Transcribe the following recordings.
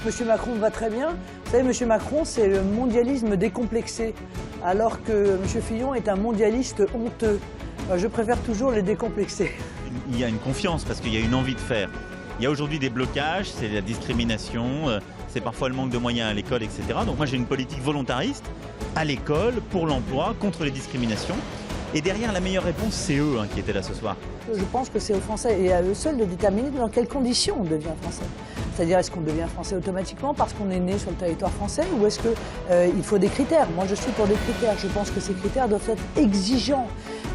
M. Macron va très bien. Vous savez, M. Macron, c'est le mondialisme décomplexé, alors que M. Fillon est un mondialiste honteux. Je préfère toujours les décomplexer. Il y a une confiance parce qu'il y a une envie de faire. Il y a aujourd'hui des blocages, c'est la discrimination, c'est parfois le manque de moyens à l'école, etc. Donc moi j'ai une politique volontariste à l'école, pour l'emploi, contre les discriminations. Et derrière, la meilleure réponse, c'est eux qui étaient là ce soir. Je pense que c'est aux Français et à eux seuls de déterminer dans quelles conditions on devient Français. C'est-à-dire, est-ce qu'on devient Français automatiquement parce qu'on est né sur le territoire français ou est-ce qu'il faut des critères? Moi, je suis pour des critères. Je pense que ces critères doivent être exigeants.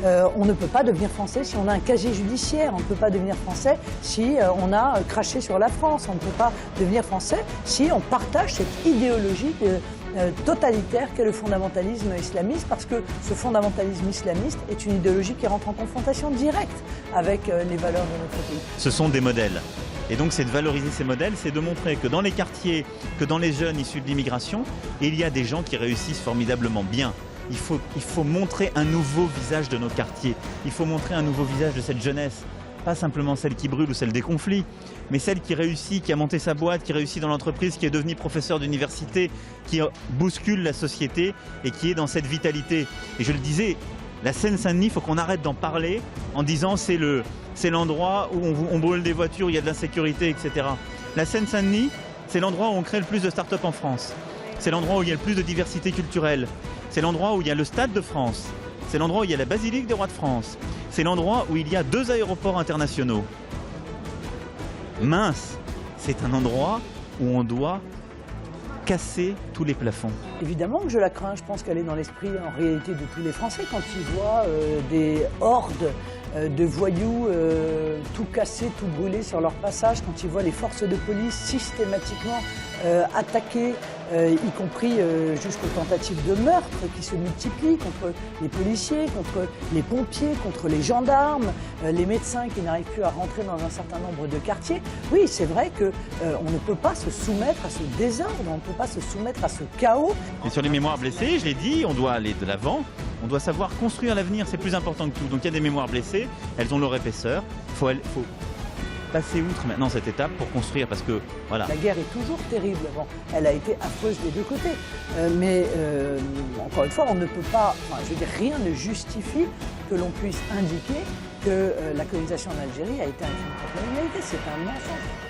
On ne peut pas devenir Français si on a un casier judiciaire. On ne peut pas devenir Français si on a craché sur la France. On ne peut pas devenir Français si on partage cette idéologie totalitaire qu'est le fondamentalisme islamiste, parce que ce fondamentalisme islamiste est une idéologie qui rentre en confrontation directe avec les valeurs de notre pays. Ce sont des modèles. Et donc c'est de valoriser ces modèles, c'est de montrer que dans les quartiers, que dans les jeunes issus de l'immigration, il y a des gens qui réussissent formidablement bien. Il faut montrer un nouveau visage de nos quartiers. Il faut montrer un nouveau visage de cette jeunesse. Pas simplement celle qui brûle ou celle des conflits, mais celle qui réussit, qui a monté sa boîte, qui réussit dans l'entreprise, qui est devenue professeur d'université, qui bouscule la société et qui est dans cette vitalité. Et je le disais, la Seine-Saint-Denis, il faut qu'on arrête d'en parler en disant c'est l'endroit où on brûle des voitures, il y a de l'insécurité, etc. La Seine-Saint-Denis, c'est l'endroit où on crée le plus de start-up en France. C'est l'endroit où il y a le plus de diversité culturelle. C'est l'endroit où il y a le Stade de France. C'est l'endroit où il y a la Basilique des Rois de France. C'est l'endroit où il y a 2 aéroports internationaux. Mince, c'est un endroit où on doit casser tous les plafonds. Évidemment que je la crains, je pense qu'elle est dans l'esprit en réalité de tous les Français quand ils voient des hordes de voyous tout casser, tout brûler sur leur passage, quand ils voient les forces de police systématiquement attaquer, y compris jusqu'aux tentatives de meurtre qui se multiplient contre les policiers, contre les pompiers, contre les gendarmes, les médecins qui n'arrivent plus à rentrer dans un certain nombre de quartiers. Oui, c'est vrai qu'on ne peut pas se soumettre à ce désordre, on ne peut pas se soumettre à ce chaos. Et sur les mémoires blessées, je l'ai dit, on doit aller de l'avant, on doit savoir construire l'avenir, c'est plus important que tout. Donc il y a des mémoires blessées, elles ont leur épaisseur, il faut passer outre maintenant cette étape pour construire, parce que voilà. La guerre est toujours terrible, bon, elle a été affreuse des deux côtés, mais encore une fois, on ne peut pas, je veux dire, rien ne justifie que l'on puisse indiquer que la colonisation en Algérie a été un crime contre l'humanité, c'est un mensonge.